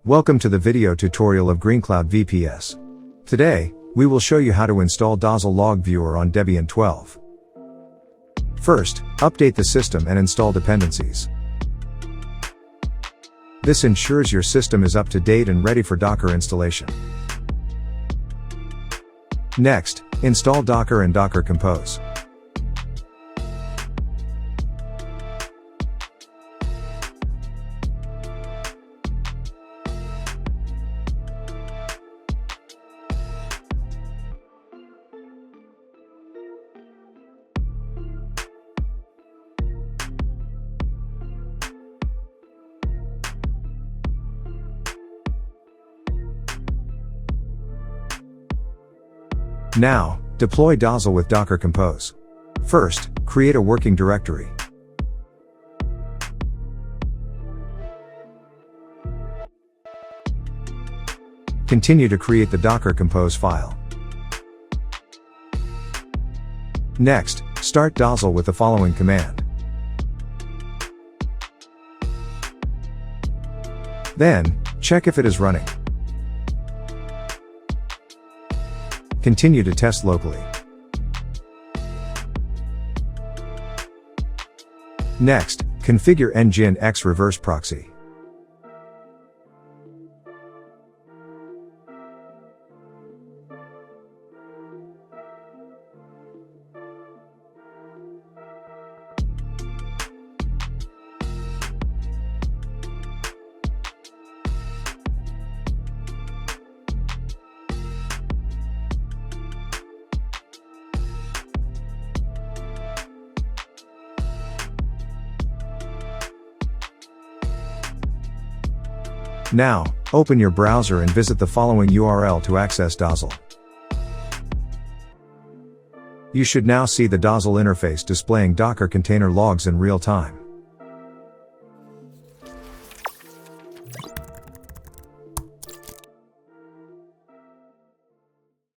Welcome to the video tutorial of GreenCloud VPS. Today, we will show you how to install Dozzle Log Viewer on Debian 12. First, update the system and install dependencies. This ensures your system is up to date and ready for Docker installation. Next, install Docker and Docker Compose. Now, deploy Dozzle with Docker Compose. First, create a working directory. Continue to create the Docker Compose file. Next, start Dozzle with the following command. Then, check if it is running. Continue to test locally. Next, configure nginx reverse proxy. Now, open your browser and visit the following URL to access Dozzle. You should now see the Dozzle interface displaying Docker container logs in real time.